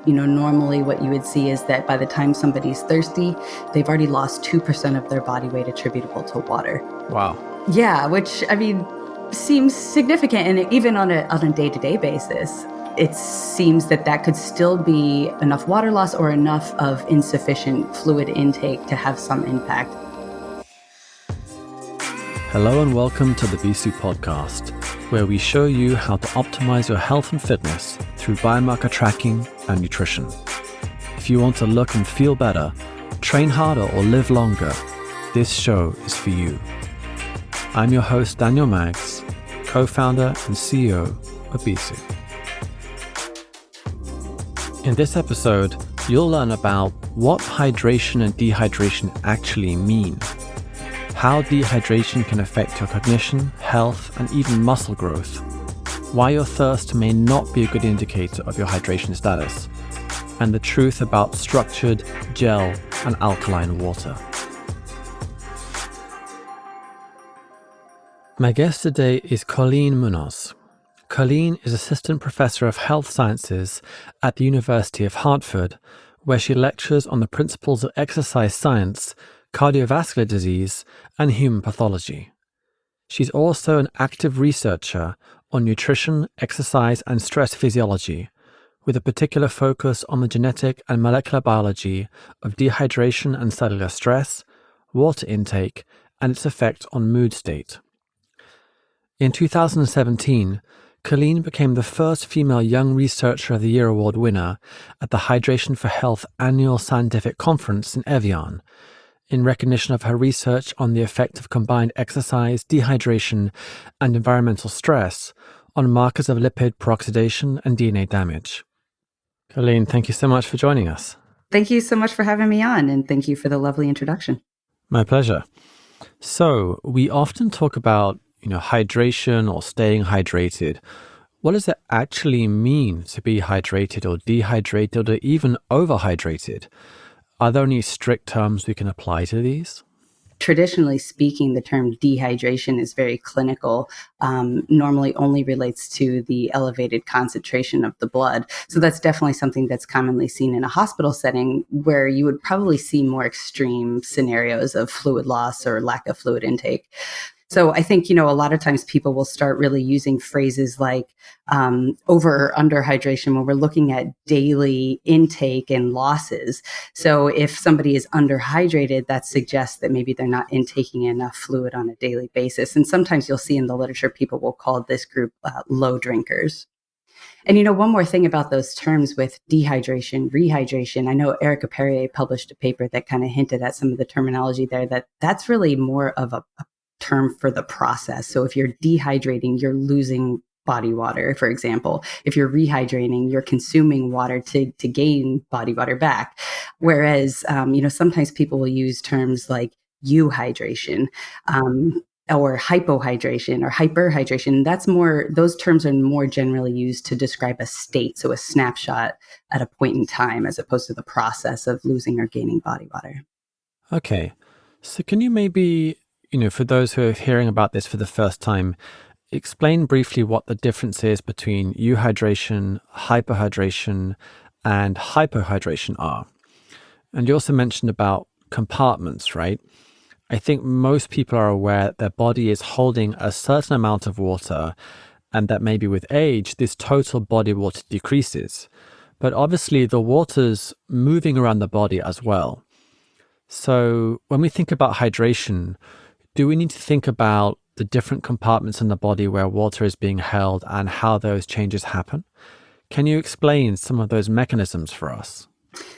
Normally what you would see is that by the time somebody's thirsty, they've already lost 2% of their body weight attributable to water. Wow. Yeah, which, seems significant. And even on a day-to-day basis, it seems that could still be enough water loss or enough of insufficient fluid intake to have some impact. Hello and welcome to the BSU podcast, where we show you how to optimize your health and fitness through biomarker tracking and nutrition. If you want to look and feel better, train harder, or live longer, this show is for you. I'm your host, Daniel Maggs, co-founder and CEO of BSU. In this episode, you'll learn about what hydration and dehydration actually mean, how dehydration can affect your cognition, health, and even muscle growth, why your thirst may not be a good indicator of your hydration status, and the truth about structured, gel, and alkaline water. My guest today is Colleen Muñoz. Colleen is Assistant Professor of Health Sciences at the University of Hartford, where she lectures on the principles of exercise science, cardiovascular disease, and human pathology. She's also an active researcher on nutrition, exercise, and stress physiology, with a particular focus on the genetic and molecular biology of dehydration and cellular stress, water intake, and its effect on mood state. In 2017, Colleen became the first female Young Researcher of the Year award winner at the Hydration for Health annual scientific conference in Evian, in recognition of her research on the effect of combined exercise, dehydration, and environmental stress on markers of lipid peroxidation and DNA damage. Colleen, thank you so much for joining us. Thank you so much for having me on, and thank you for the lovely introduction. My pleasure. So we often talk about, hydration or staying hydrated. What does it actually mean to be hydrated or dehydrated or even overhydrated? Are there any strict terms we can apply to these? Traditionally speaking, the term dehydration is very clinical, normally only relates to the elevated concentration of the blood. So that's definitely something that's commonly seen in a hospital setting, where you would probably see more extreme scenarios of fluid loss or lack of fluid intake. So I think, a lot of times people will start really using phrases like over or under hydration when we're looking at daily intake and losses. So if somebody is underhydrated, that suggests that maybe they're not intaking enough fluid on a daily basis. And sometimes you'll see in the literature, people will call this group low drinkers. And, one more thing about those terms with dehydration, rehydration, I know Erica Perrier published a paper that kind of hinted at some of the terminology there, that's really more of a term for the process. So if you're dehydrating, you're losing body water, for example. If you're rehydrating, you're consuming water to gain body water back. Whereas, sometimes people will use terms like euhydration, or hypohydration or hyperhydration. Those terms are more generally used to describe a state. So a snapshot at a point in time, as opposed to the process of losing or gaining body water. Okay. So can you maybe, for those who are hearing about this for the first time, explain briefly what the difference is between euhydration, hyperhydration, and hypohydration are. And you also mentioned about compartments, right? I think most people are aware that their body is holding a certain amount of water, and that maybe with age, this total body water decreases. But obviously the water's moving around the body as well. So when we think about hydration, do we need to think about the different compartments in the body where water is being held and how those changes happen? Can you explain some of those mechanisms for us?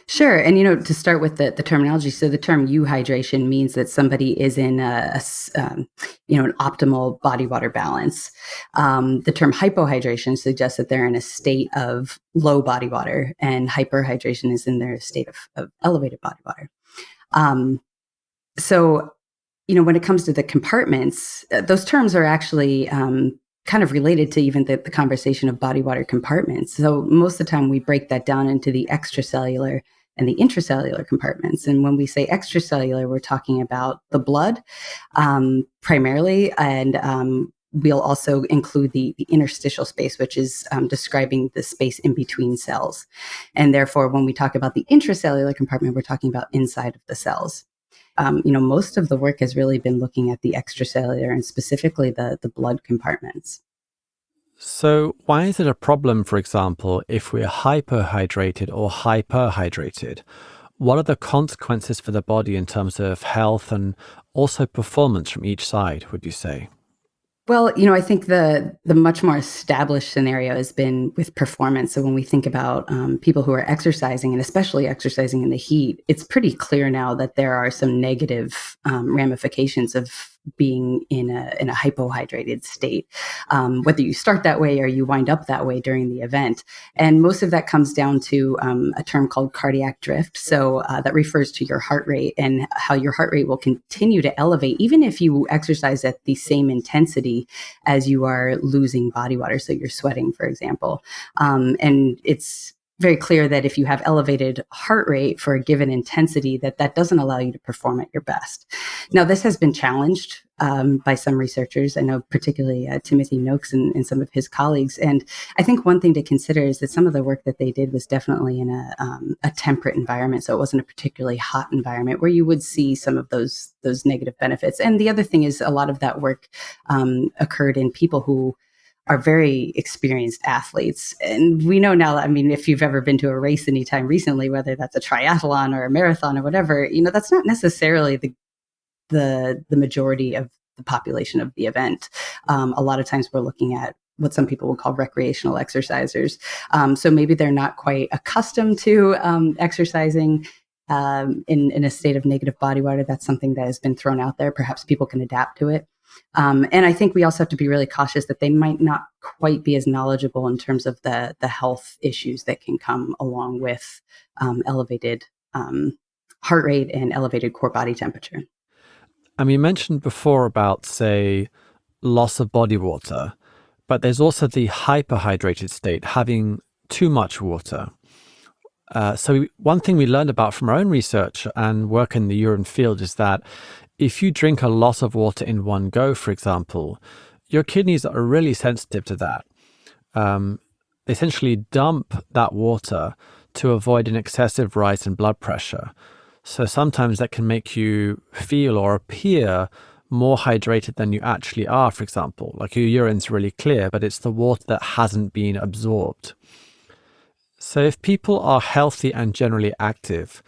Sure. And, to start with the terminology, so the term euhydration means that somebody is in an optimal body water balance. The term hypohydration suggests that they're in a state of low body water, and hyperhydration is in their state of elevated body water. So when it comes to the compartments, those terms are actually kind of related to even the conversation of body water compartments. So most of the time we break that down into the extracellular and the intracellular compartments. And when we say extracellular, we're talking about the blood primarily, and we'll also include the interstitial space, which is describing the space in between cells. And therefore, when we talk about the intracellular compartment, we're talking about inside of the cells. Most of the work has really been looking at the extracellular and specifically the blood compartments. So why is it a problem, for example, if we're hyperhydrated or hyperhydrated? What are the consequences for the body in terms of health and also performance from each side, would you say? Well, I think the much more established scenario has been with performance. So when we think about people who are exercising, and especially exercising in the heat, it's pretty clear now that there are some negative ramifications of being in a hypohydrated state, whether you start that way or you wind up that way during the event. And most of that comes down to a term called cardiac drift. So that refers to your heart rate and how your heart rate will continue to elevate even if you exercise at the same intensity as you are losing body water. So you're sweating, for example. And it's very clear that if you have elevated heart rate for a given intensity, that doesn't allow you to perform at your best. Now, this has been challenged by some researchers. I know particularly Timothy Noakes and some of his colleagues. And I think one thing to consider is that some of the work that they did was definitely in a temperate environment. So it wasn't a particularly hot environment where you would see some of those negative benefits. And the other thing is a lot of that work occurred in people who are very experienced athletes. And we know now, I mean, if you've ever been to a race anytime recently, whether that's a triathlon or a marathon or whatever, that's not necessarily the majority of the population of the event. A lot of times we're looking at what some people would call recreational exercisers. So maybe they're not quite accustomed to exercising in a state of negative body water. That's something that has been thrown out there. Perhaps people can adapt to it. And I think we also have to be really cautious that they might not quite be as knowledgeable in terms of the health issues that can come along with elevated heart rate and elevated core body temperature. You mentioned before about, say, loss of body water, but there's also the hyperhydrated state, having too much water. So one thing we learned about from our own research and work in the urine field is that if you drink a lot of water in one go, for example, your kidneys are really sensitive to that. They essentially dump that water to avoid an excessive rise in blood pressure. So sometimes that can make you feel or appear more hydrated than you actually are, for example. Like your urine's really clear, but it's the water that hasn't been absorbed. So if people are healthy and generally active,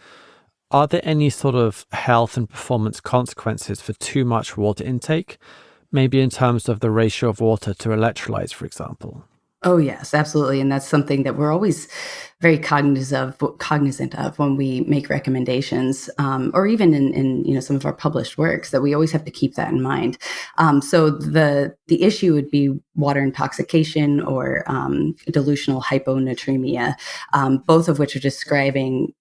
are there any sort of health and performance consequences for too much water intake? Maybe in terms of the ratio of water to electrolytes, for example? Oh, yes, absolutely. And that's something that we're always very cognizant of when we make recommendations, or even in some of our published works, that we always have to keep that in mind. So the issue would be water intoxication or dilutional hyponatremia, both of which are describing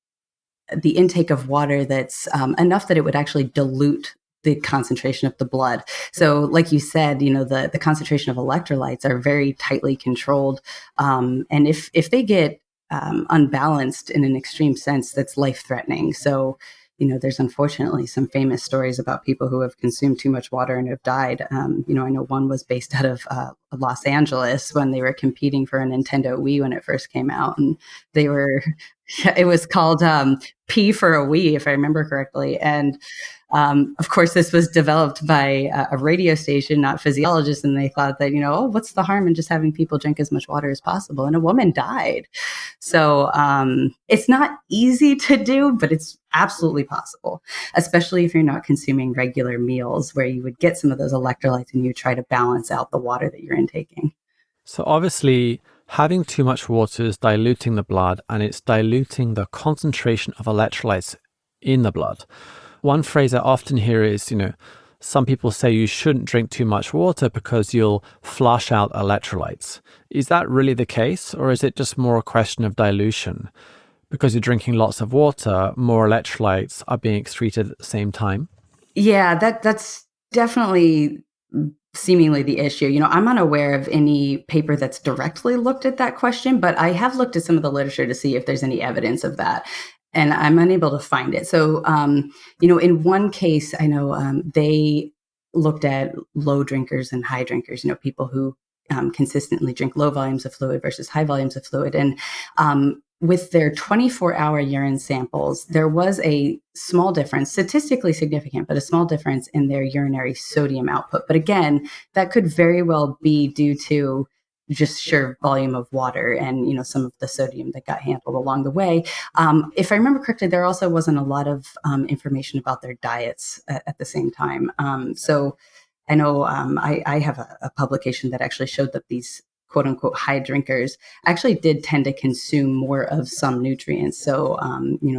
the intake of water that's enough that it would actually dilute the concentration of the blood. So like you said, the concentration of electrolytes are very tightly controlled. And if they get unbalanced in an extreme sense, that's life-threatening. So, there's unfortunately some famous stories about people who have consumed too much water and have died. I know one was based out of Los Angeles when they were competing for a Nintendo Wii when it first came out. And it was called P for a Wii, if I remember correctly. And of course, this was developed by a radio station, not physiologists, and they thought that, what's the harm in just having people drink as much water as possible? And a woman died. So it's not easy to do, but it's absolutely possible, especially if you're not consuming regular meals where you would get some of those electrolytes and you try to balance out the water that you're intaking. So obviously, having too much water is diluting the blood, and it's diluting the concentration of electrolytes in the blood. One phrase I often hear is, some people say you shouldn't drink too much water because you'll flush out electrolytes. Is that really the case, or is it just more a question of dilution? Because you're drinking lots of water, more electrolytes are being excreted at the same time? Yeah, that's definitely seemingly the issue. I'm unaware of any paper that's directly looked at that question, but I have looked at some of the literature to see if there's any evidence of that. And I'm unable to find it. So, in one case, I know they looked at low drinkers and high drinkers, people who consistently drink low volumes of fluid versus high volumes of fluid. And with their 24-hour urine samples, there was a small difference, statistically significant, but a small difference in their urinary sodium output. But again, that could very well be due to just sheer volume of water and some of the sodium that got handled along the way. If I remember correctly, there also wasn't a lot of information about their diets at the same time. So I know I have a publication that actually showed that these quote unquote high drinkers actually did tend to consume more of some nutrients. So,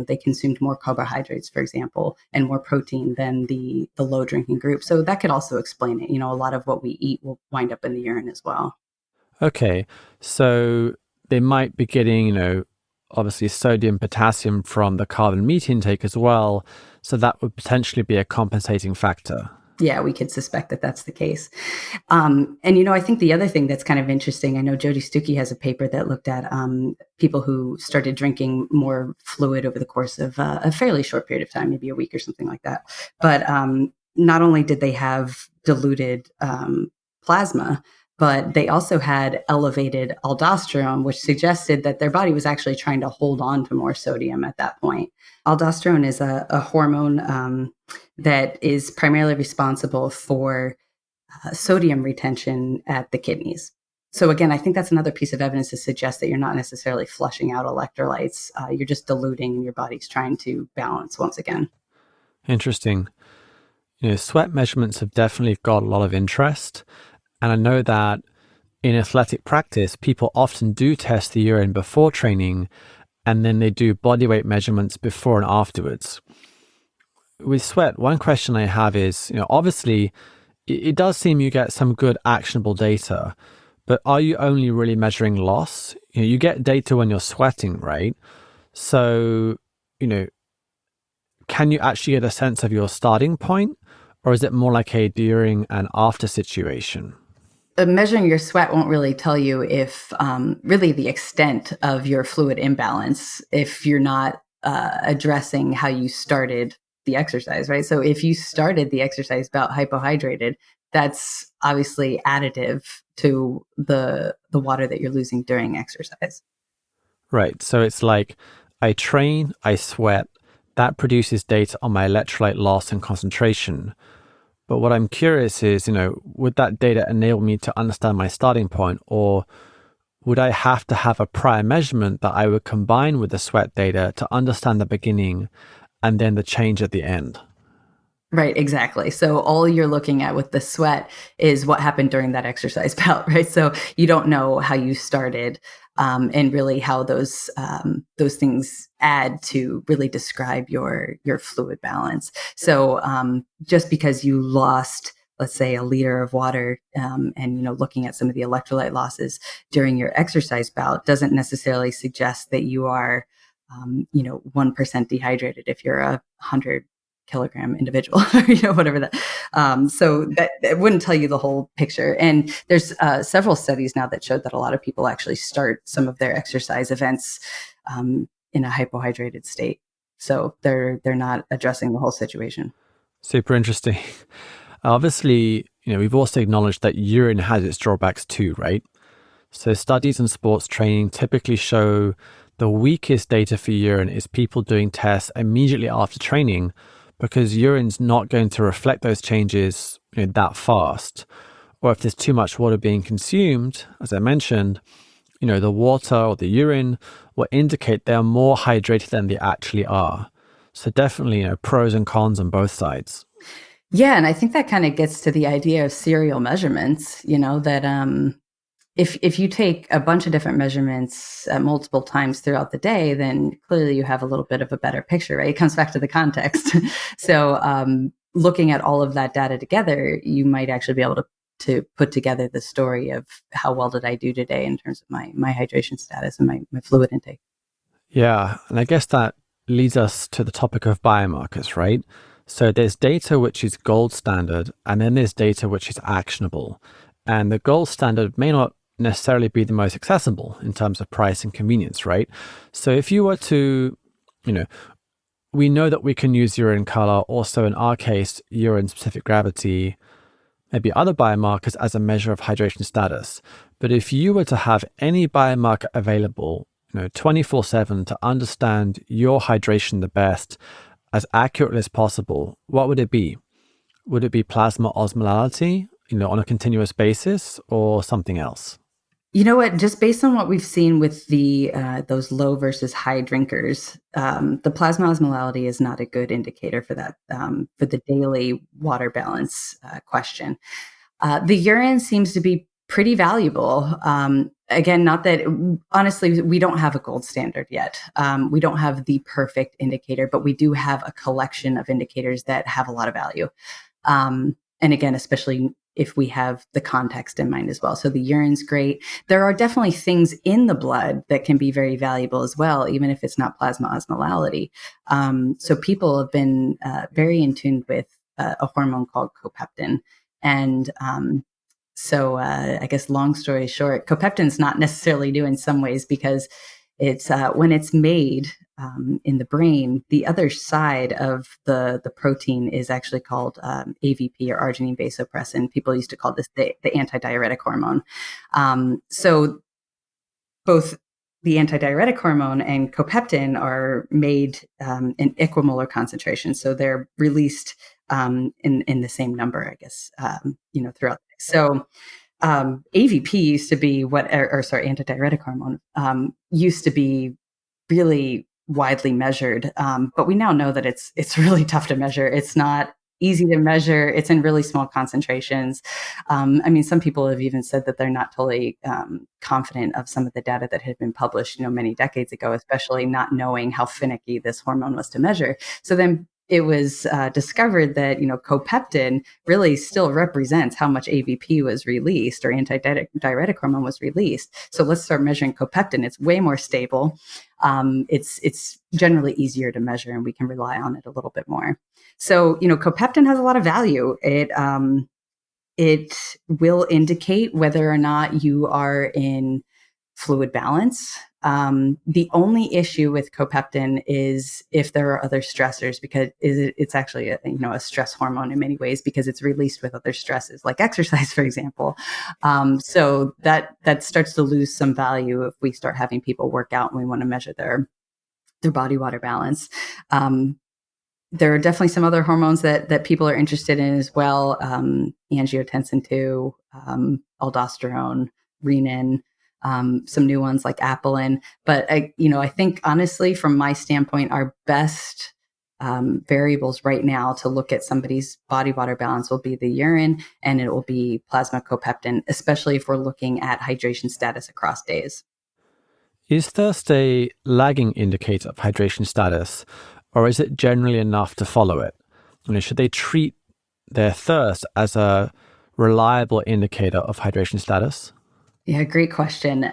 they consumed more carbohydrates, for example, and more protein than the low drinking group. So that could also explain it. A lot of what we eat will wind up in the urine as well. Okay, so they might be getting, obviously sodium, potassium from the carb and meat intake as well. So that would potentially be a compensating factor. Yeah, we could suspect that that's the case. And, I think the other thing that's kind of interesting, I know Jody Stuckey has a paper that looked at people who started drinking more fluid over the course of a fairly short period of time, maybe a week or something like that. But not only did they have diluted plasma, but they also had elevated aldosterone, which suggested that their body was actually trying to hold on to more sodium at that point. Aldosterone is a hormone that is primarily responsible for sodium retention at the kidneys. So again, I think that's another piece of evidence to suggest that you're not necessarily flushing out electrolytes. You're just diluting and your body's trying to balance once again. Interesting. Sweat measurements have definitely got a lot of interest. And I know that in athletic practice, people often do test the urine before training, and then they do body weight measurements before and afterwards. With sweat, one question I have is, obviously, it does seem you get some good actionable data, but are you only really measuring loss? You get data when you're sweating, right? So, can you actually get a sense of your starting point, or is it more like a during and after situation? Measuring your sweat won't really tell you if really the extent of your fluid imbalance if you're not addressing how you started the exercise, right? So if you started the exercise about hypohydrated, that's obviously additive to the water that you're losing during exercise. Right. So it's like I train, I sweat, that produces data on my electrolyte loss and concentration. But what I'm curious is, would that data enable me to understand my starting point, or would I have to have a prior measurement that I would combine with the sweat data to understand the beginning and then the change at the end? Right, exactly. So all you're looking at with the sweat is what happened during that exercise bout, right? So you don't know how you started, and really how those things add to really describe your fluid balance. So just because you lost, let's say, a liter of water, and looking at some of the electrolyte losses during your exercise bout doesn't necessarily suggest that you are 1% dehydrated if you're 100-kilogram individual, whatever that. So that wouldn't tell you the whole picture. And there's several studies now that showed that a lot of people actually start some of their exercise events in a hypohydrated state. So they're not addressing the whole situation. Super interesting. Obviously, we've also acknowledged that urine has its drawbacks too, right? So studies in sports training typically show the weakest data for urine is people doing tests immediately after training, because urine's not going to reflect those changes that fast. Or if there's too much water being consumed, as I mentioned, the water or the urine will indicate they're more hydrated than they actually are. So definitely, pros and cons on both sides. Yeah, and I think that kind of gets to the idea of serial measurements, that if you take a bunch of different measurements at multiple times throughout the day, then clearly you have a little bit of a better picture, right? It comes back to the context. So looking at all of that data together, you might actually be able to put together the story of how well did I do today in terms of my hydration status and my fluid intake. Yeah, and I guess that leads us to the topic of biomarkers, right? So there's data which is gold standard, and then there's data which is actionable. And the gold standard may not necessarily be the most accessible in terms of price and convenience, right? So if you were to, we know that we can use urine color, also in our case, urine specific gravity. maybe other biomarkers as a measure of hydration status. But if you were to have any biomarker available, 24/7 to understand your hydration the best, as accurately as possible, what would it be? Would it be plasma osmolality, on a continuous basis, or something else? You know what? Just based on what we've seen with the those low versus high drinkers, the plasma osmolality is not a good indicator for that for the daily water balance question. The urine seems to be pretty valuable. Again, not that honestly, we don't have a gold standard yet. We don't have the perfect indicator, but we do have a collection of indicators that have a lot of value. And again, especially if we have the context in mind as well. So the urine's great. There are definitely things in the blood that can be very valuable as well, even if it's not plasma osmolality. So people have been very in tune with a hormone called copeptin. And so I guess long story short, copeptin's not necessarily new in some ways because it's when it's made in the brain, the other side of the protein is actually called AVP or arginine vasopressin. People used to call this the antidiuretic hormone. So both the antidiuretic hormone and copeptin are made in equimolar concentration. So they're released in the same number, I guess, throughout. So AVP used to be antidiuretic hormone used to be really widely measured. But we now know that it's really tough to measure. It's not easy to measure. It's in really small concentrations. Some people have even said that they're not totally confident of some of the data that had been published, many decades ago, especially not knowing how finicky this hormone was to measure. So then it was discovered that, copeptin really still represents how much AVP was released or antidiuretic hormone was released. So let's start measuring copeptin. It's way more stable. It's generally easier to measure and we can rely on it a little bit more. So, copeptin has a lot of value. It will indicate whether or not you are in fluid balance. The only issue with copeptin is if there are other stressors, because it's actually a stress hormone in many ways because it's released with other stresses like exercise, for example. So that starts to lose some value if we start having people work out and we want to measure their body water balance. There are definitely some other hormones that people are interested in as well. Angiotensin II, aldosterone, renin. Some new ones like apelin. But I think honestly, from my standpoint, our best variables right now to look at somebody's body water balance will be the urine and it will be plasma copeptin, especially if we're looking at hydration status across days. Is thirst a lagging indicator of hydration status, or is it generally enough to follow it? Should they treat their thirst as a reliable indicator of hydration status? Yeah, great question.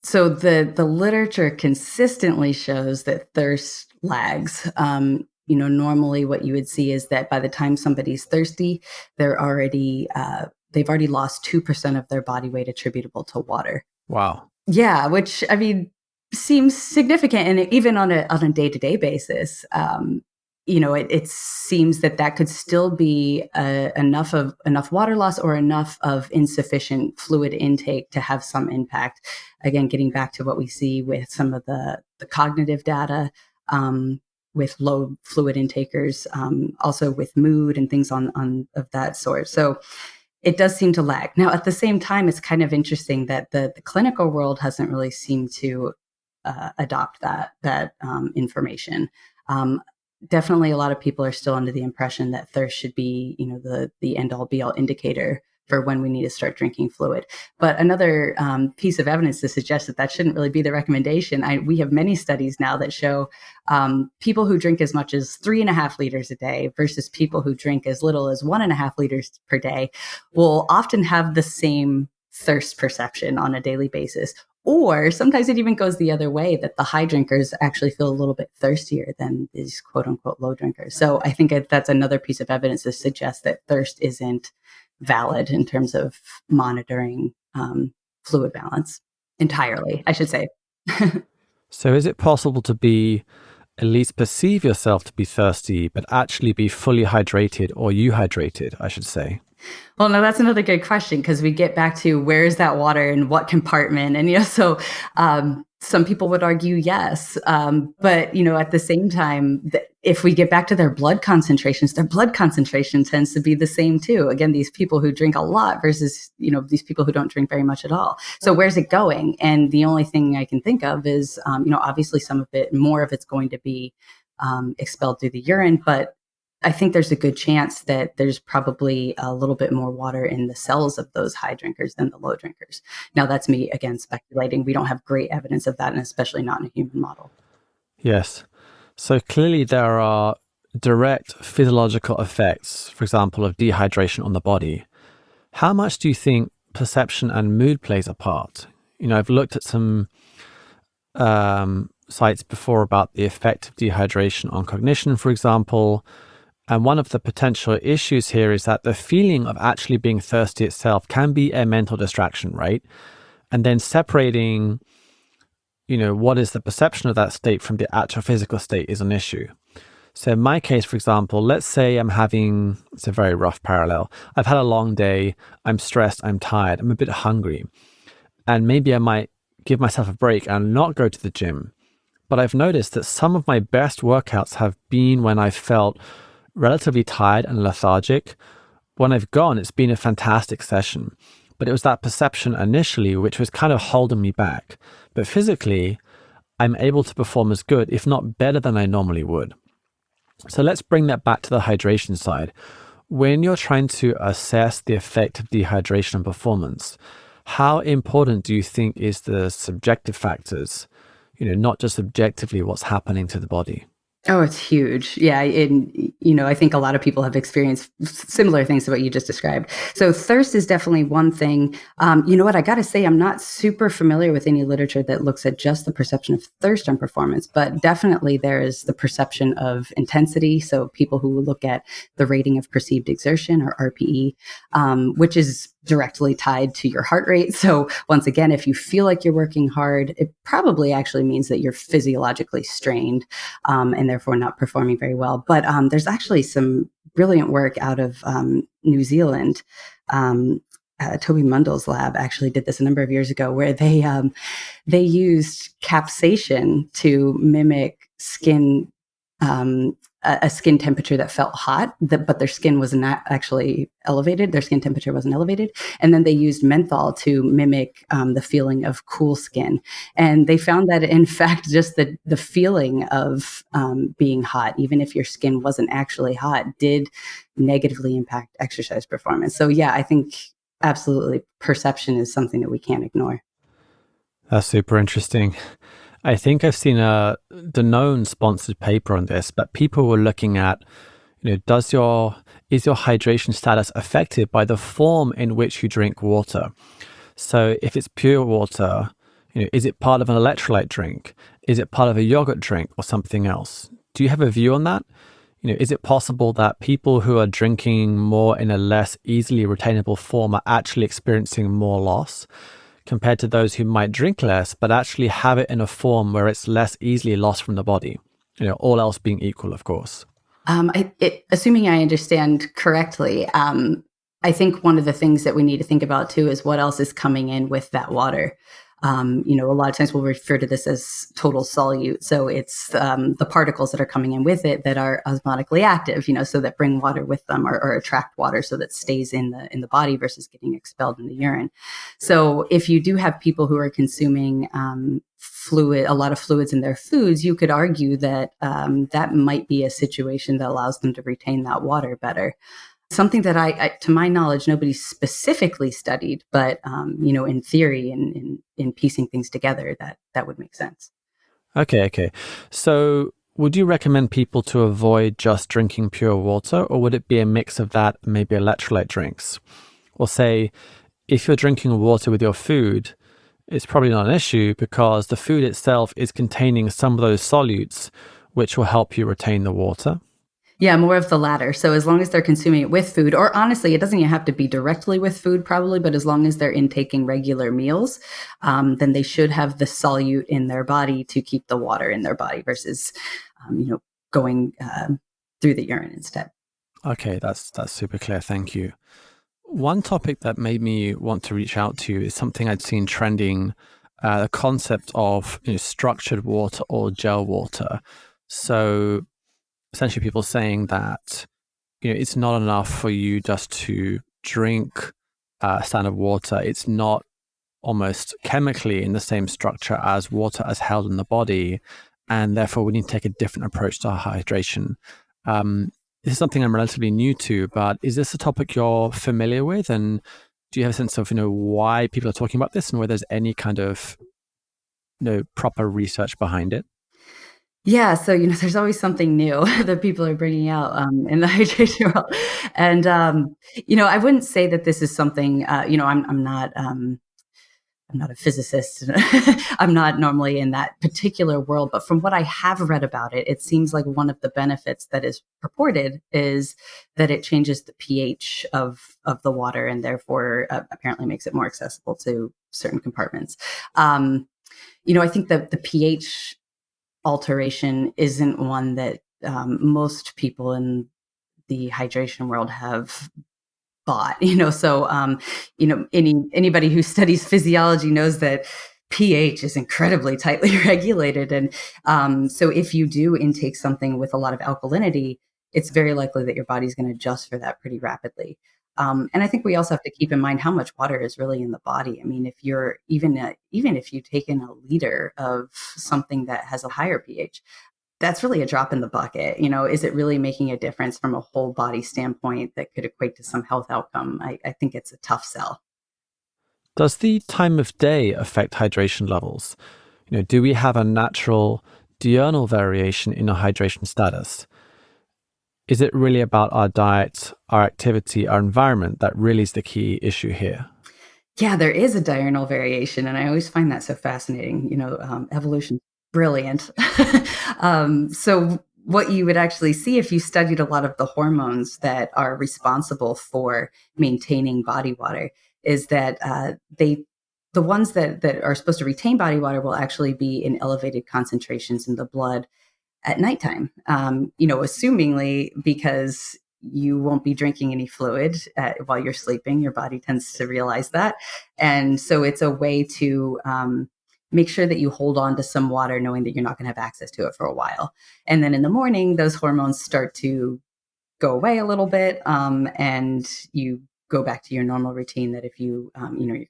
So the literature consistently shows that thirst lags. Normally what you would see is that by the time somebody's thirsty, they've already lost 2% of their body weight attributable to water. Wow. Yeah, which seems significant, and even on a day-to-day basis. It seems that could still be enough water loss or enough of insufficient fluid intake to have some impact. Again, getting back to what we see with some of the cognitive data with low fluid intakers, also with mood and things on of that sort. So it does seem to lag. Now, at the same time, it's kind of interesting that the clinical world hasn't really seemed to adopt that information. Definitely a lot of people are still under the impression that thirst should be, the end all be all indicator for when we need to start drinking fluid. But another piece of evidence to suggest that shouldn't really be the recommendation. We have many studies now that show people who drink as much as 3.5 liters a day versus people who drink as little as 1.5 liters per day will often have the same thirst perception on a daily basis. Or sometimes it even goes the other way, that the high drinkers actually feel a little bit thirstier than these quote unquote low drinkers. So I think that's another piece of evidence to suggest that thirst isn't valid in terms of monitoring fluid balance entirely, I should say. So is it possible to at least perceive yourself to be thirsty, but actually be fully hydrated or euhydrated, I should say? Well, no, that's another good question because we get back to where is that water and what compartment, and so some people would argue yes, but at the same time, if we get back to their blood concentration tends to be the same too. Again, these people who drink a lot versus these people who don't drink very much at all. So where's it going? And the only thing I can think of is obviously more of it's going to be expelled through the urine, but I think there's a good chance that there's probably a little bit more water in the cells of those high drinkers than the low drinkers. Now, that's me, again, speculating. We don't have great evidence of that, and especially not in a human model. Yes. So clearly there are direct physiological effects, for example, of dehydration on the body. How much do you think perception and mood plays a part? I've looked at some sites before about the effect of dehydration on cognition, for example. And one of the potential issues here is that the feeling of actually being thirsty itself can be a mental distraction, right? And then separating, what is the perception of that state from the actual physical state is an issue. So in my case, for example, let's say it's a very rough parallel. I've had a long day, I'm stressed, I'm tired, I'm a bit hungry. And maybe I might give myself a break and not go to the gym. But I've noticed that some of my best workouts have been when I felt relatively tired and lethargic. When I've gone, it's been a fantastic session, but it was that perception initially which was kind of holding me back. But physically, I'm able to perform as good, if not better than I normally would. So let's bring that back to the hydration side. When you're trying to assess the effect of dehydration on performance, how important do you think is the subjective factors, not just objectively what's happening to the body? Oh, it's huge. Yeah. And, I think a lot of people have experienced similar things to what you just described. So thirst is definitely one thing. You know what? I got to say, I'm not super familiar with any literature that looks at just the perception of thirst on performance, but definitely there is the perception of intensity. So people who look at the rating of perceived exertion, or RPE, which is directly tied to your heart rate. So once again, if you feel like you're working hard, it probably actually means that you're physiologically strained, and therefore not performing very well. But there's actually some brilliant work out of New Zealand. Toby Mundell's lab actually did this a number of years ago, where they used capsaicin to mimic a skin temperature that felt hot, but their skin was not actually elevated. Their skin temperature wasn't elevated. And then they used menthol to mimic the feeling of cool skin. And they found that, in fact, just the feeling of being hot, even if your skin wasn't actually hot, did negatively impact exercise performance. So yeah, I think absolutely perception is something that we can't ignore. That's super interesting. I think I've seen a Danone sponsored paper on this, but people were looking at, is your hydration status affected by the form in which you drink water? So if it's pure water, is it part of an electrolyte drink? Is it part of a yogurt drink or something else? Do you have a view on that? Is it possible that people who are drinking more in a less easily retainable form are actually experiencing more loss, compared to those who might drink less, but actually have it in a form where it's less easily lost from the body, all else being equal, of course? Assuming I understand correctly, I think one of the things that we need to think about too is what else is coming in with that water. A lot of times we'll refer to this as total solute. So it's the particles that are coming in with it that are osmotically active, so that bring water with them, or attract water so that stays in the body versus getting expelled in the urine. So if you do have people who are consuming a lot of fluids in their foods, you could argue that that might be a situation that allows them to retain that water better. Something that I, to my knowledge, nobody specifically studied, but in theory and in piecing things together, that would make sense. Okay. So would you recommend people to avoid just drinking pure water, or would it be a mix of that, maybe electrolyte drinks? Or say, if you're drinking water with your food, it's probably not an issue because the food itself is containing some of those solutes, which will help you retain the water. Yeah, more of the latter. So as long as they're consuming it with food, or honestly, it doesn't even have to be directly with food probably, but as long as they're intaking regular meals, then they should have the solute in their body to keep the water in their body versus, going through the urine instead. Okay, that's super clear. Thank you. One topic that made me want to reach out to you is something I'd seen trending, the concept of structured water or gel water. So essentially, people saying that it's not enough for you just to drink standard water. It's not almost chemically in the same structure as water as held in the body, and therefore we need to take a different approach to hydration. Um, this is something I'm relatively new to, but is this a topic you're familiar with? And do you have a sense of why people are talking about this and whether there's any kind of proper research behind it? Yeah, so, there's always something new that people are bringing out, in the hydration world, and, I wouldn't say that this is something, I'm not a physicist. I'm not normally in that particular world, but from what I have read about it, it seems like one of the benefits that is purported is that it changes the pH of the water and therefore apparently makes it more accessible to certain compartments. I think that the pH alteration isn't one that most people in the hydration world have bought, so anybody who studies physiology knows that pH is incredibly tightly regulated, and so if you do intake something with a lot of alkalinity, it's very likely that your body's going to adjust for that pretty rapidly. And I think we also have to keep in mind how much water is really in the body. I mean, if you're even if you take in a liter of something that has a higher pH, that's really a drop in the bucket. Is it really making a difference from a whole body standpoint that could equate to some health outcome? I think it's a tough sell. Does the time of day affect hydration levels? Do we have a natural diurnal variation in our hydration status? Is it really about our diet, our activity, our environment that really is the key issue here? Yeah, there is a diurnal variation, and I always find that so fascinating. Evolution, brilliant. So what you would actually see if you studied a lot of the hormones that are responsible for maintaining body water is that the ones that are supposed to retain body water will actually be in elevated concentrations in the blood at nighttime, assumingly because you won't be drinking any fluid while you're sleeping. Your body tends to realize that. And so it's a way to make sure that you hold on to some water, knowing that you're not going to have access to it for a while. And then in the morning, those hormones start to go away a little bit, and you go back to your normal routine that if you're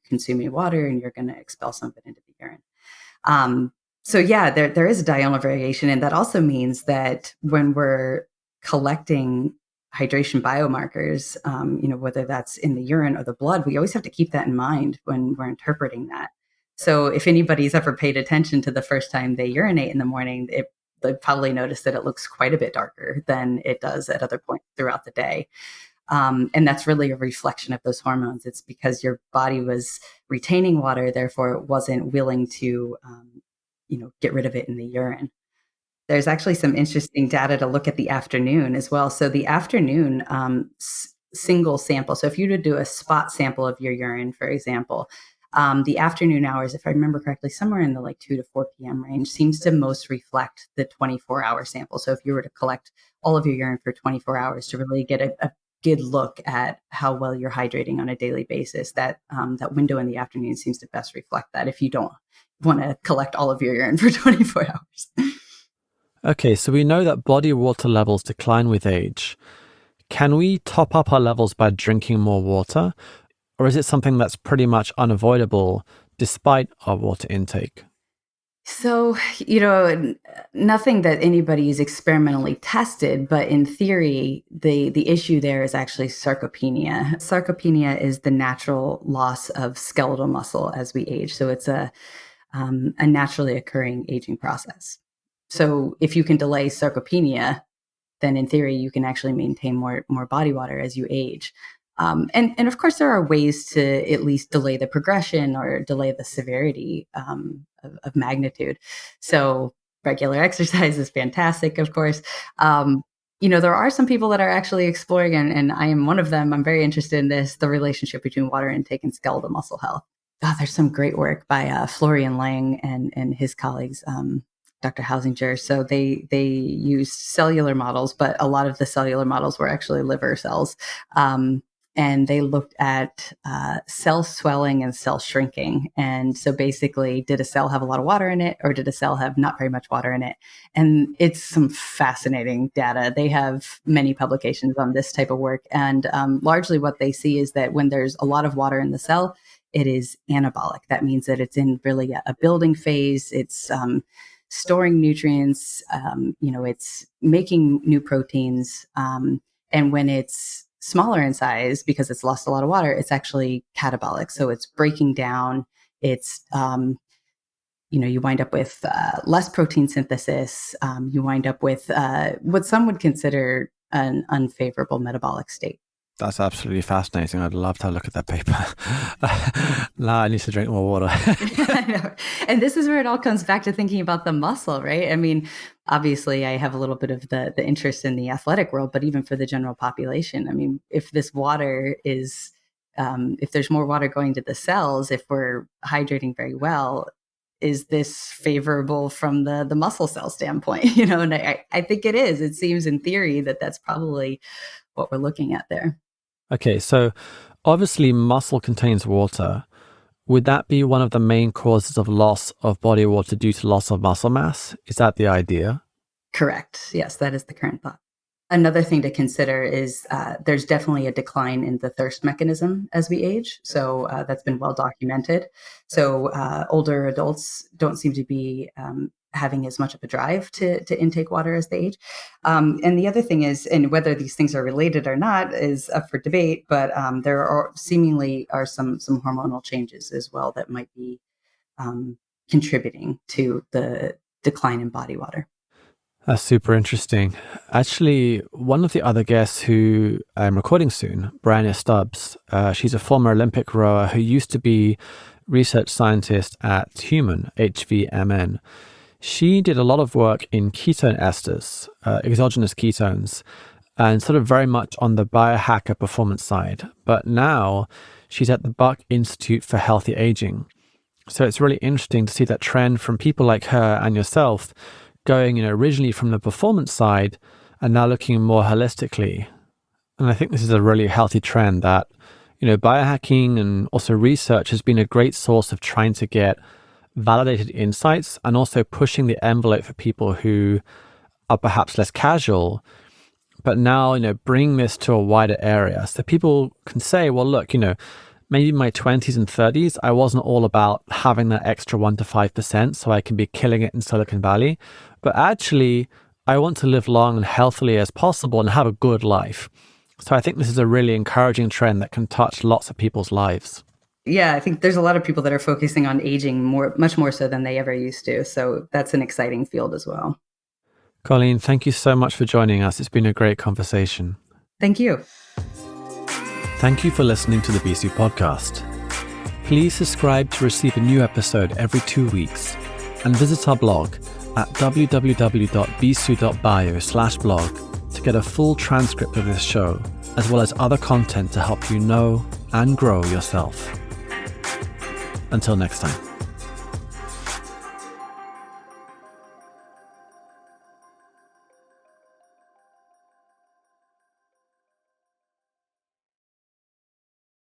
consuming water and you're going to expel some of it into the urine. So yeah, there is a diurnal variation, and that also means that when we're collecting hydration biomarkers, whether that's in the urine or the blood, we always have to keep that in mind when we're interpreting that. So if anybody's ever paid attention to the first time they urinate in the morning, they probably notice that it looks quite a bit darker than it does at other points throughout the day. And that's really a reflection of those hormones. It's because your body was retaining water, therefore it wasn't willing to get rid of it in the urine. There's actually some interesting data to look at the afternoon as well. So the afternoon single sample. So if you were to do a spot sample of your urine, for example, the afternoon hours, if I remember correctly, somewhere in the 2 to 4 p.m. range seems to most reflect the 24-hour sample. So if you were to collect all of your urine for 24 hours to really get a good look at how well you're hydrating on a daily basis, that window in the afternoon seems to best reflect that if you don't want to collect all of your urine for 24 hours. Okay, so we know that body water levels decline with age. Can we top up our levels by drinking more water? Or is it something that's pretty much unavoidable despite our water intake? So, nothing that anybody's experimentally tested, but in theory, the issue there is actually sarcopenia. Sarcopenia is the natural loss of skeletal muscle as we age. So it's a naturally occurring aging process. So if you can delay sarcopenia, then in theory you can actually maintain more body water as you age. And of course there are ways to at least delay the progression or delay the severity of magnitude. So regular exercise is fantastic, of course. There are some people that are actually exploring, and I am one of them. I'm very interested in this, the relationship between water intake and skeletal muscle health. There's some great work by Florian Lang and his colleagues, Dr. Hausinger. So they used cellular models, but a lot of the cellular models were actually liver cells. and they looked at cell swelling and cell shrinking. And so basically, did a cell have a lot of water in it, or did a cell have not very much water in it? And it's some fascinating data. They have many publications on this type of work. And largely what they see is that when there's a lot of water in the cell, it is anabolic. That means that it's in really a building phase. It's storing nutrients, it's making new proteins. And when it's smaller in size, because it's lost a lot of water, it's actually catabolic. So it's breaking down. It's, you wind up with less protein synthesis. You wind up with what some would consider an unfavorable metabolic state. That's absolutely fascinating. I'd love to have a look at that paper. Now I need to drink more water. I know. And this is where it all comes back to thinking about the muscle, right? I mean, obviously I have a little bit of the interest in the athletic world, but even for the general population, I mean, if this water is, if there's more water going to the cells, if we're hydrating very well, is this favorable from the muscle cell standpoint? And I think it is. It seems in theory that that's probably what we're looking at there. Okay, so obviously muscle contains water. Would that be one of the main causes of loss of body water due to loss of muscle mass? Is that the idea? Correct. Yes, that is the current thought. Another thing to consider is there's definitely a decline in the thirst mechanism as we age. So that's been well documented. So older adults don't seem to be having as much of a drive to intake water as they age. And the other thing is, and whether these things are related or not is up for debate, but there are seemingly some hormonal changes as well that might be contributing to the decline in body water. That's super interesting. Actually, one of the other guests who I'm recording soon, Brianna Stubbs, she's a former Olympic rower who used to be research scientist at Human, HVMN. She did a lot of work in ketone esters, exogenous ketones, and sort of very much on the biohacker performance side. But now she's at the Buck Institute for Healthy Aging. So it's really interesting to see that trend from people like her and yourself going, originally from the performance side and now looking more holistically. And I think this is a really healthy trend that, biohacking and also research has been a great source of trying to get validated insights and also pushing the envelope for people who are perhaps less casual, but now, bring this to a wider area so people can say, well, look, maybe in my 20s and 30s, I wasn't all about having that extra 1 to 5% so I can be killing it in Silicon Valley. But actually, I want to live long and healthily as possible and have a good life. So I think this is a really encouraging trend that can touch lots of people's lives. Yeah, I think there's a lot of people that are focusing on aging much more so than they ever used to. So that's an exciting field as well. Colleen, thank you so much for joining us. It's been a great conversation. Thank you. Thank you for listening to the BSU podcast. Please subscribe to receive a new episode every 2 weeks and visit our blog at www.bsu.bio/blog to get a full transcript of this show, as well as other content to help you know and grow yourself. Until next time.